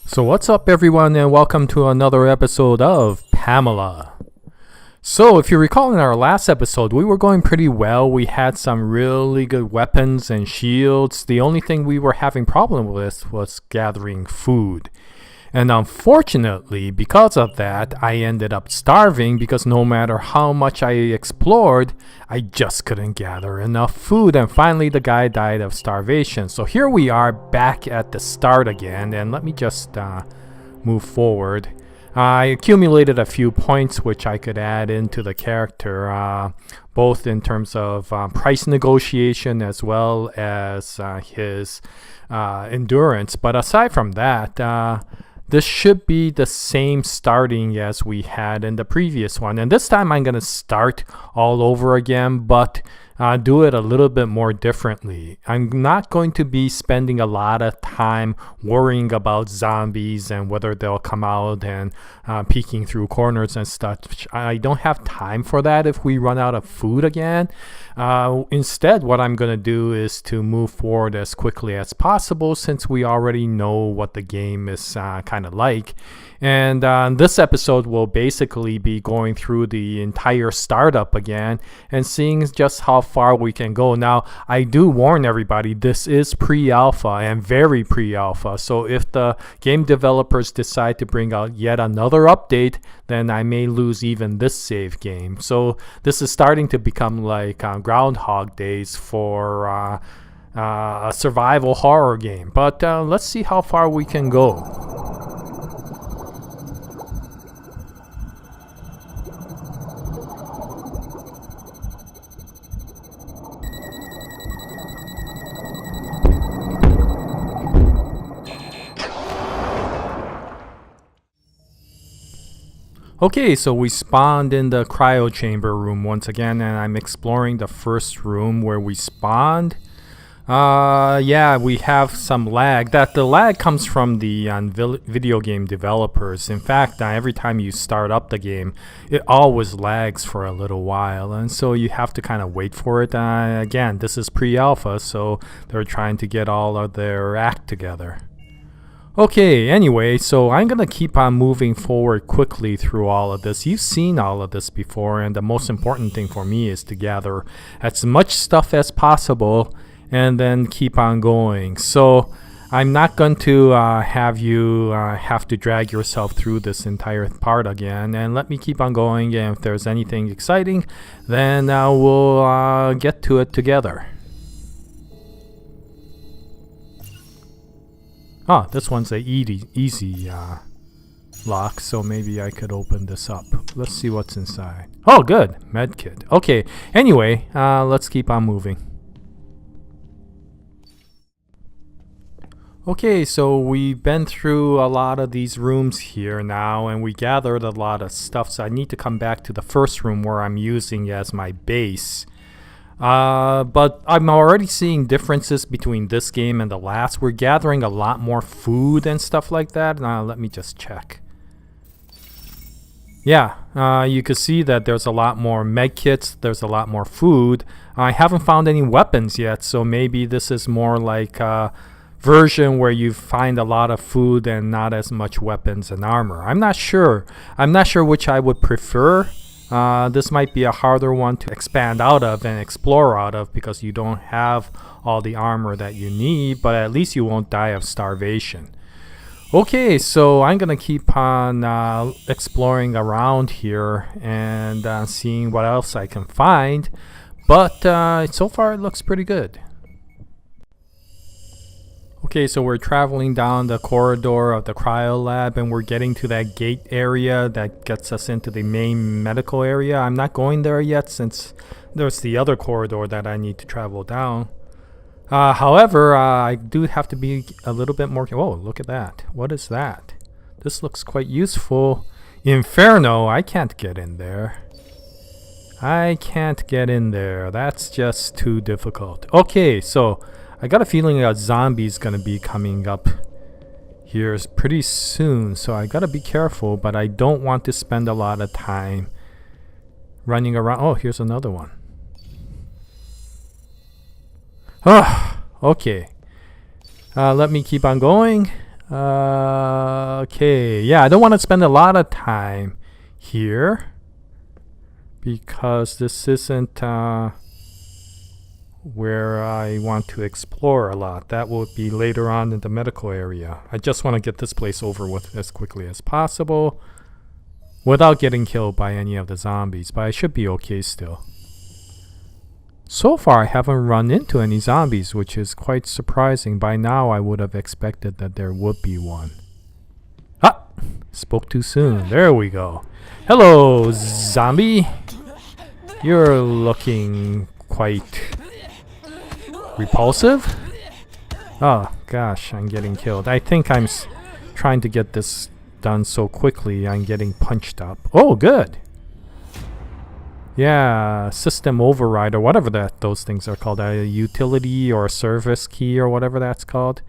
So what's up everyone and welcome to another episode of Pamela. So if you recall in our last episode, we were going pretty well. We had some really good weapons and shields. The only thing we were having problem with was gathering food. And unfortunately, because of that, I ended up starving because no matter how much I explored, I just couldn't gather enough food. And finally, the guy died of starvation. So here we are back at the start again. And let me just move forward. I accumulated a few points which I could add into the character, both in terms of price negotiation as well as his endurance. But aside from that, this should be the same starting as we had in the previous one. And this time I'm going to start all over again, but do it a little bit more differently. I'm not going to be spending a lot of time worrying about zombies and whether they'll come out and peeking through corners and stuff. I don't have time for that if we run out of food again. Instead, what I'm going to do is to move forward as quickly as possible since we already know what the game is kind of like. And this episode will basically be going through the entire startup again and seeing just how far we can go. Now, I do warn everybody, this is pre-alpha and very pre-alpha. So if the game developers decide to bring out yet another update, then I may lose even this save game. So this is starting to become like Groundhog Days for a survival horror game. But let's see how far we can go. Okay, so we spawned in the cryo chamber room once again, and I'm exploring the first room where we spawned. Yeah, we have some lag. The lag comes from the video game developers. In fact, every time you start up the game, it always lags for a little while, and so you have to kind of wait for it. Again, this is pre-alpha, so they're trying to get all of their act together. Okay, anyway, so I'm going to keep on moving forward quickly through all of this. You've seen all of this before, and the most important thing for me is to gather as much stuff as possible and then keep on going. So I'm not going to have you have to drag yourself through this entire part again, and let me keep on going, and if there's anything exciting, then we'll get to it together. Oh, this one's a easy lock, so maybe I could open this up. Let's see what's inside. Oh, good. Medkit. Okay, anyway, let's keep on moving. Okay, so we've been through a lot of these rooms here now, and we gathered a lot of stuff, so I need to come back to the first room where I'm using as my base. But I'm already seeing differences between this game and the last. We're gathering a lot more food and stuff like that. Let me just check. Yeah, you can see that there's a lot more med kits. There's a lot more food. I haven't found any weapons yet, so maybe this is more like a version where you find a lot of food and not as much weapons and armor. I'm not sure. I'm not sure which I would prefer. This might be a harder one to expand out of and explore out of because you don't have all the armor that you need, but at least you won't die of starvation. Okay, so I'm gonna keep on exploring around here and seeing what else I can find, but so far it looks pretty good. Okay, so we're traveling down the corridor of the cryo lab and we're getting to that gate area that gets us into the main medical area. I'm not going there yet since there's the other corridor that I need to travel down. However, I do have to be a little bit more... Oh, look at that. What is that? This looks quite useful. Inferno, I can't get in there. I can't get in there. That's just too difficult. Okay, so I got a feeling a zombie's gonna be coming up here pretty soon, so I gotta be careful, but I don't want to spend a lot of time running around. Oh, here's another one. Okay. Let me keep on going. Okay, yeah, I don't want to spend a lot of time here because this isn't where I want to explore a lot. That will be later on in the medical area. I just want to get this place over with as quickly as possible without getting killed by any of the zombies, but I should be okay still. So far I haven't run into any zombies, which is quite surprising. By now I would have expected that there would be one. Ah! Spoke too soon. There we go. Hello, zombie. You're looking quite repulsive. Oh gosh, I'm getting killed. I think I'm trying to get this done so quickly I'm getting punched up. Oh, good. Yeah, system override or whatever those things are called. A utility or a service key or whatever that's called.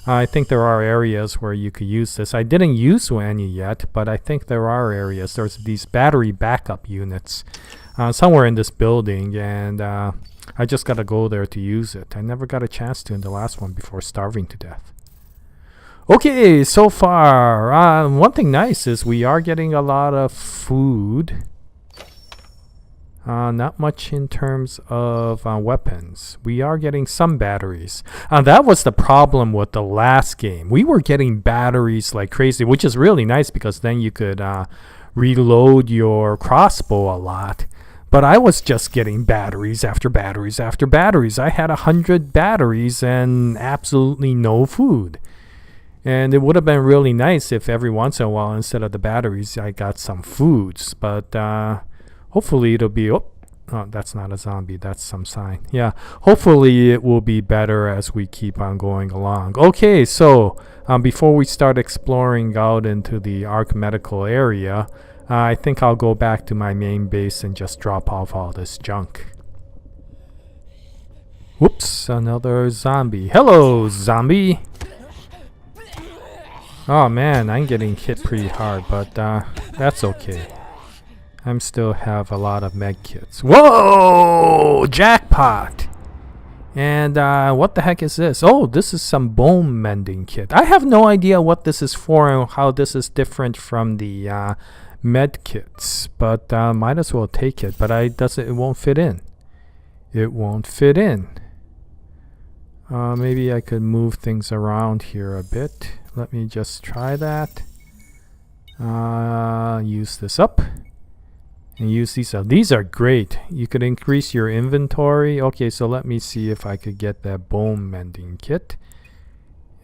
I think there are areas where you could use this. I didn't use any yet, but I think there are areas. There's these battery backup units somewhere in this building, and I just got to go there to use it. I never got a chance to in the last one before starving to death. Okay, so far, one thing nice is we are getting a lot of food. Not much in terms of weapons. We are getting some batteries. That was the problem with the last game. We were getting batteries like crazy, which is really nice because then you could reload your crossbow a lot. But I was just getting batteries after batteries after batteries. I had 100 batteries and absolutely no food. And it would have been really nice if every once in a while, instead of the batteries, I got some foods. But hopefully it'll be... Oh, that's not a zombie. That's some sign. Yeah, hopefully it will be better as we keep on going along. Okay, so before we start exploring out into the Arc Medical area, I think I'll go back to my main base and just drop off all this junk. Whoops, another zombie. Hello, zombie. Oh man, I'm getting hit pretty hard, but that's okay. I still have a lot of med kits. Whoa! Jackpot! And what the heck is this? Oh, this is some bone mending kit. I have no idea what this is for and how this is different from the med kits, but might as well take it. But it won't fit in. It won't fit in. Maybe I could move things around here a bit. Let me just try that. Use this up. And use these up. These are great. You could increase your inventory. Okay, so let me see if I could get that bone mending kit.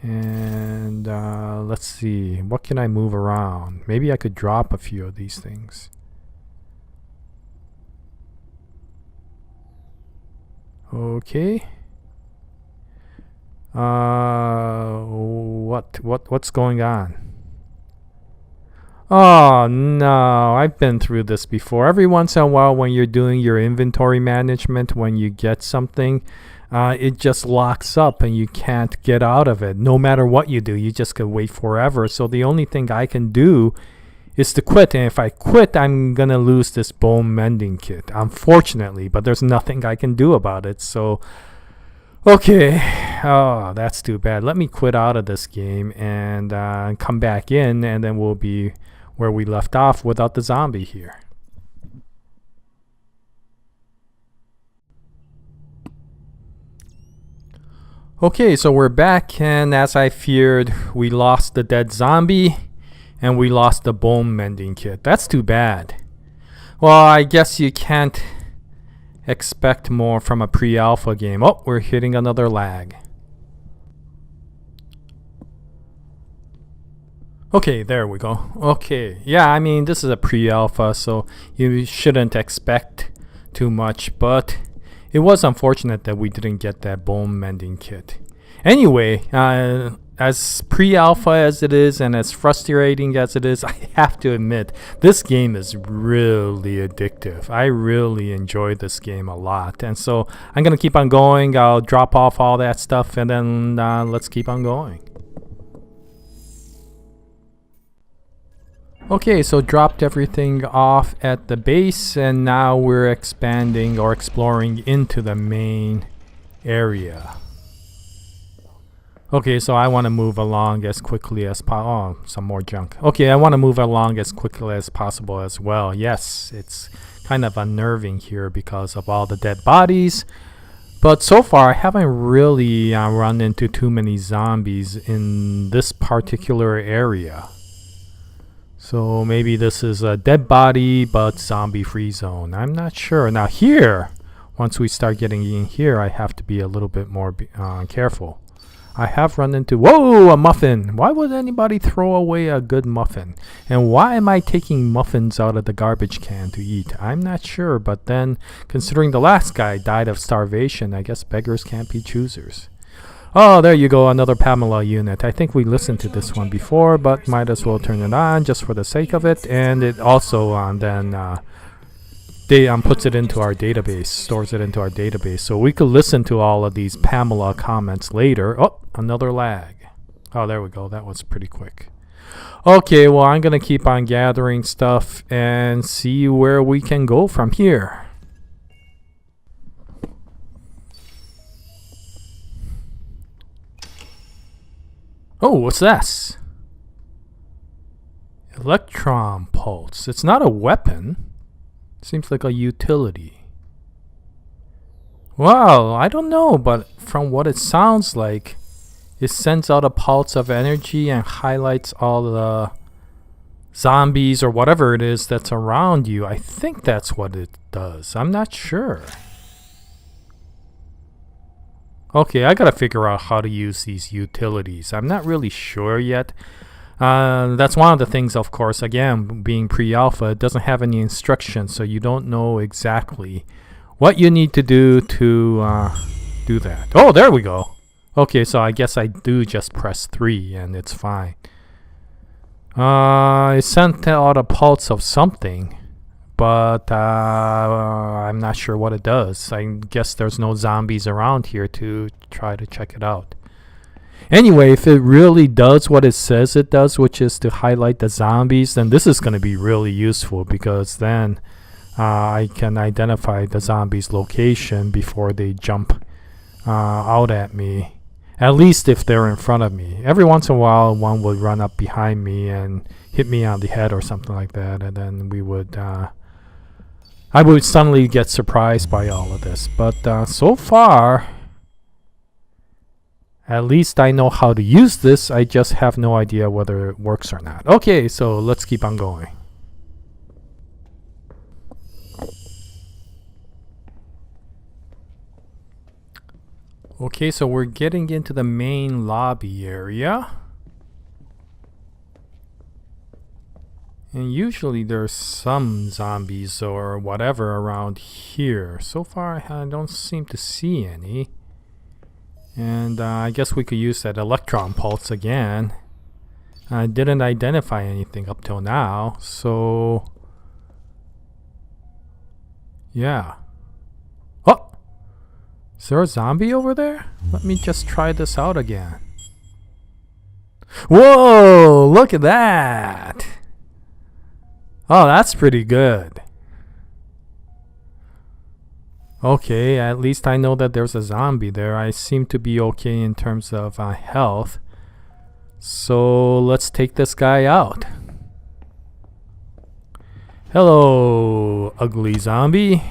And let's see. What can I move around? Maybe I could drop a few of these things. Okay. What's going on? Oh no, I've been through this before. Every once in a while when you're doing your inventory management, when you get something, it just locks up and you can't get out of it. No matter what you do, you just could wait forever. So the only thing I can do is to quit. And if I quit, I'm going to lose this bone mending kit, unfortunately. But there's nothing I can do about it. So, okay. Oh, that's too bad. Let me quit out of this game and come back in, and then we'll be where we left off without the zombie here. Okay, so we're back, and as I feared, we lost the dead zombie and we lost the bone mending kit. That's too bad. Well, I guess you can't expect more from a pre-alpha game. Oh, we're hitting another lag. Okay, there we go. Okay, yeah, I mean, this is a pre-alpha, so you shouldn't expect too much, but it was unfortunate that we didn't get that bone mending kit. Anyway, as pre-alpha as it is and as frustrating as it is, I have to admit, this game is really addictive. I really enjoy this game a lot, and so I'm going to keep on going. I'll drop off all that stuff, and then let's keep on going. Okay, so dropped everything off at the base, and now we're expanding or exploring into the main area. Okay, so I want to move along as quickly as possible. Oh, some more junk. Okay, I want to move along as quickly as possible as well. Yes, it's kind of unnerving here because of all the dead bodies. But so far, I haven't really run into too many zombies in this particular area. So maybe this is a dead body but zombie-free zone. I'm not sure. Now here, once we start getting in here, I have to be a little bit more careful. I have run into... Whoa! A muffin! Why would anybody throw away a good muffin? And why am I taking muffins out of the garbage can to eat? I'm not sure, but then, considering the last guy died of starvation, I guess beggars can't be choosers. Oh, there you go, another P.A.M.E.L.A unit. I think we listened to this one before, but might as well turn it on just for the sake of it. And it also puts it into our database, stores it into our database. So we could listen to all of these P.A.M.E.L.A comments later. Oh, another lag. Oh, there we go. That was pretty quick. Okay, well, I'm going to keep on gathering stuff and see where we can go from here. Oh, what's this? Electron pulse. It's not a weapon. Seems like a utility. Well, I don't know, but from what it sounds like, it sends out a pulse of energy and highlights all the zombies or whatever it is that's around you. I think that's what it does. I'm not sure. Okay, I gotta figure out how to use these utilities. I'm not really sure yet. That's one of the things, of course, again, being pre-alpha, it doesn't have any instructions, so you don't know exactly what you need to do to do that. Oh, there we go. Okay, so I guess I do just press 3 and it's fine. It sent out a pulse of something, but I'm not sure what it does. I guess there's no zombies around here to try to check it out. Anyway, if it really does what it says it does, which is to highlight the zombies, then this is going to be really useful because then I can identify the zombies' location before they jump out at me. At least if they're in front of me. Every once in a while, one would run up behind me and hit me on the head or something like that, and then I would suddenly get surprised by all of this. But so far, at least I know how to use this. I just have no idea whether it works or not. Okay, so let's keep on going. Okay, so we're getting into the main lobby area. And usually there's some zombies or whatever around here. So far I don't seem to see any. And I guess we could use that electron pulse again. I didn't identify anything up till now, so yeah. Oh! Is there a zombie over there? Let me just try this out again. Whoa! Look at that! Oh, that's pretty good. Okay, at least I know that there's a zombie there. I seem to be okay in terms of health. So let's take this guy out. Hello, ugly zombie.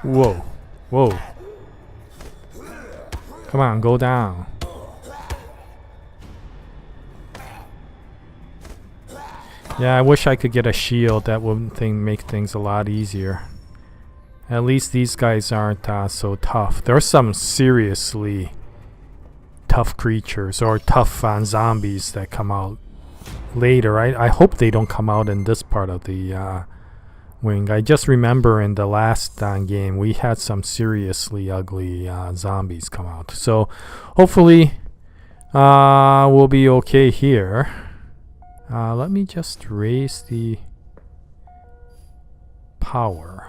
Whoa, whoa. Come on, go down. Yeah, I wish I could get a shield. That would make things a lot easier. At least these guys aren't so tough. There's some seriously tough creatures or tough zombies that come out later. I hope they don't come out in this part of the wing. I just remember in the last game we had some seriously ugly zombies come out. So hopefully we'll be okay here. Let me just raise the power.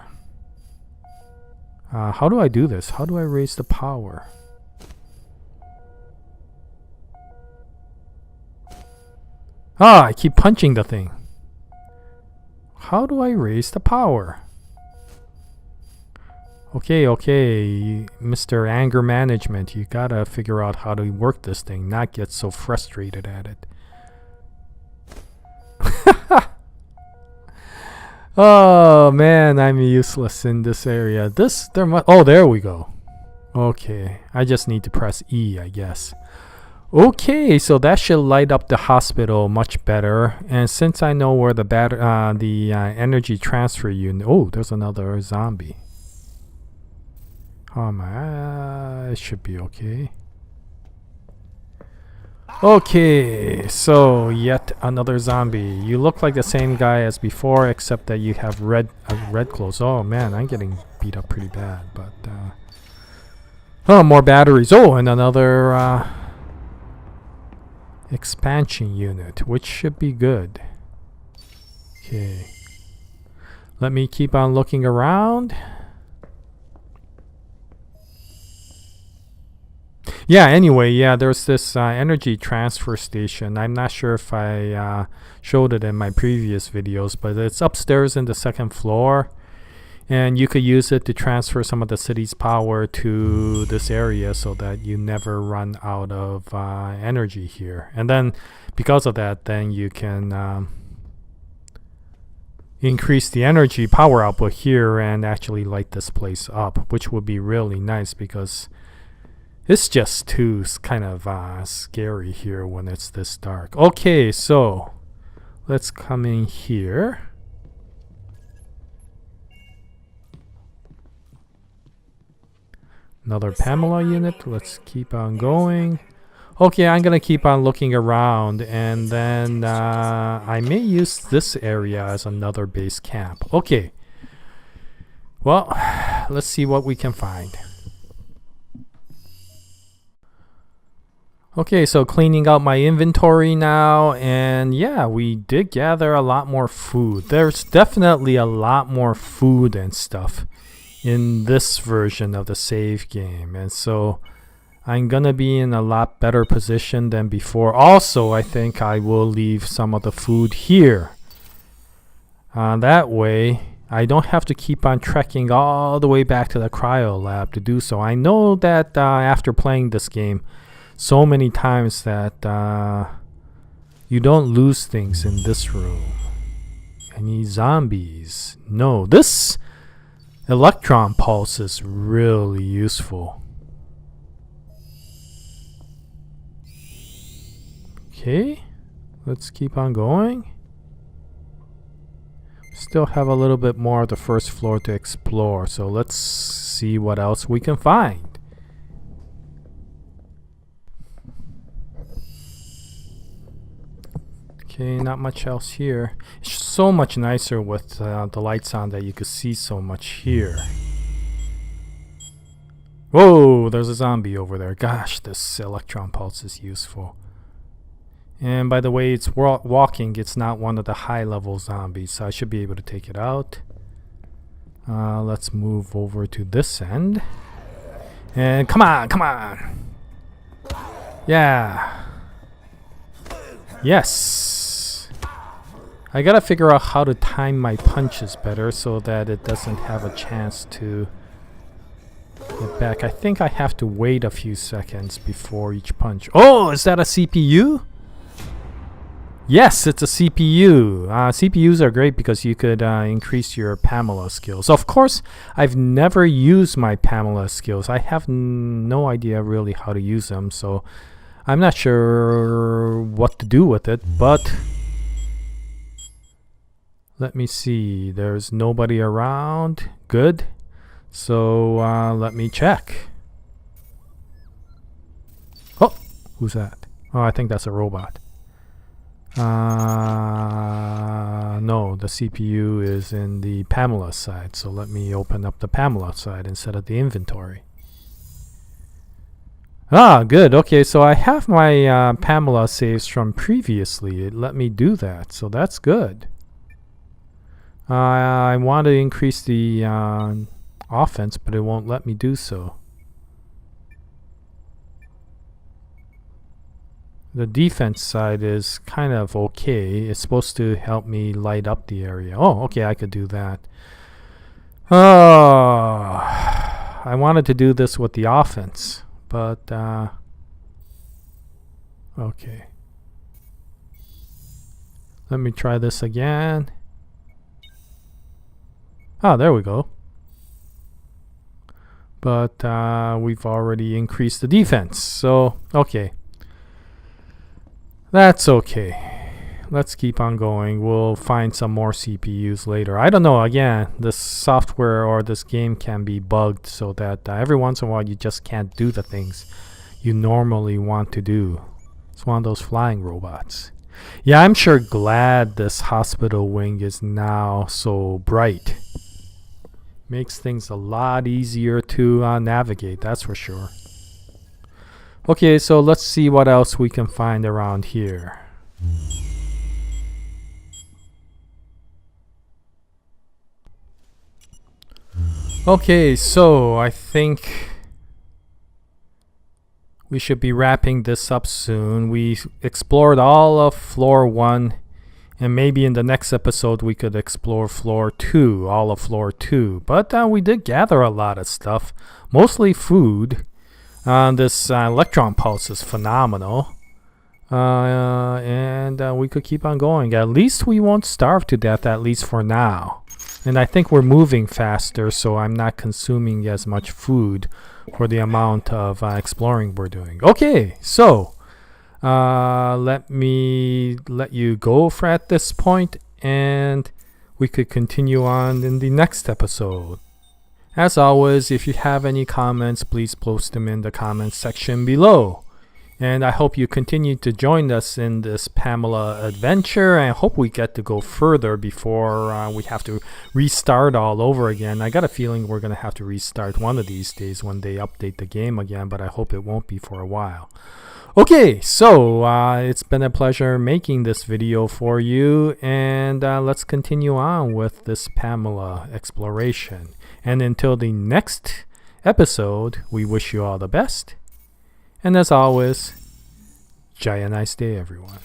How do I do this? How do I raise the power? I keep punching the thing. How do I raise the power? Okay, okay, Mr. Anger Management, you gotta figure out how to work this thing, not get so frustrated at it. Oh man, I'm useless in this area. Oh, there we go. Okay, I just need to press E, I guess. Okay, so that should light up the hospital much better. And since I know where the energy transfer unit... Oh, there's another zombie. Oh my, it should be okay. Okay, so yet another zombie. You look like the same guy as before, except that you have red clothes. Oh man, I'm getting beat up pretty bad. But oh, more batteries. Oh, and another expansion unit, which should be good. Okay, let me keep on looking around. Yeah, anyway, yeah, there's this energy transfer station. I'm not sure if I showed it in my previous videos, but it's upstairs in the second floor. And you could use it to transfer some of the city's power to this area so that you never run out of energy here. And then because of that, then you can increase the energy power output here and actually light this place up, which would be really nice because it's just too kind of scary here when it's this dark. Okay, so let's come in here. Another P.A.M.E.L.A unit. Let's keep on going. Okay, I'm going to keep on looking around, and then I may use this area as another base camp. Okay. Well, let's see what we can find. Okay, so cleaning out my inventory now, and yeah, we did gather a lot more food. There's definitely a lot more food and stuff in this version of the save game, and so I'm gonna be in a lot better position than before. Also, I think I will leave some of the food here. That way, I don't have to keep on trekking all the way back to the cryo lab to do so. I know that after playing this game so many times that you don't lose things in this room. Any zombies? No. This electron pulse is really useful. Okay, let's keep on going. Still have a little bit more of the first floor to explore, so let's see what else we can find. Okay, not much else here. It's so much nicer with the lights on that you could see so much here. Whoa, there's a zombie over there. Gosh, this electron pulse is useful. And by the way, it's walking. It's not one of the high-level zombies, so I should be able to take it out. Let's move over to this end. And come on, come on. Yeah. Yes. I gotta figure out how to time my punches better so that it doesn't have a chance to get back. I think I have to wait a few seconds before each punch. Oh, is that a CPU? Yes, it's a CPU. CPUs are great because you could increase your P.A.M.E.L.A skills. Of course, I've never used my P.A.M.E.L.A skills. I have no idea really how to use them, so I'm not sure what to do with it, but let me see. There's nobody around. Good. So let me check. Oh, who's that? Oh, I think that's a robot. No, the CPU is in the P.A.M.E.L.A side, so let me open up the P.A.M.E.L.A side instead of the inventory. Ah, good. Okay, so I have my P.A.M.E.L.A saves from previously. It let me do that, so that's good. I want to increase the offense, but it won't let me do so. The defense side is kind of okay. It's supposed to help me light up the area. Oh, okay, I could do that. Oh. I wanted to do this with the offense, but okay. Let me try this again. Oh, there we go. But we've already increased the defense, so okay. That's okay. Let's keep on going. We'll find some more CPUs later. I don't know. Again, this software or this game can be bugged so that every once in a while you just can't do the things you normally want to do. It's one of those flying robots. Yeah, I'm sure glad this hospital wing is now so bright. Makes things a lot easier to navigate, that's for sure. Okay, so let's see what else we can find around here. Okay, so I think we should be wrapping this up soon. We explored all of floor 1, and maybe in the next episode we could explore floor 2, all of floor 2. But we did gather a lot of stuff, mostly food. This electron pulse is phenomenal. And we could keep on going. At least we won't starve to death, at least for now. And I think we're moving faster, so I'm not consuming as much food for the amount of exploring we're doing. Okay, so let me let you go for at this point, and we could continue on in the next episode. As always, if you have any comments, please post them in the comments section below. And I hope you continue to join us in this P.A.M.E.L.A adventure. And I hope we get to go further before we have to restart all over again. I got a feeling we're going to have to restart one of these days when they update the game again, but I hope it won't be for a while. Okay, so it's been a pleasure making this video for you, and let's continue on with this P.A.M.E.L.A exploration. And until the next episode, we wish you all the best. And as always, Jaya, nice day, everyone.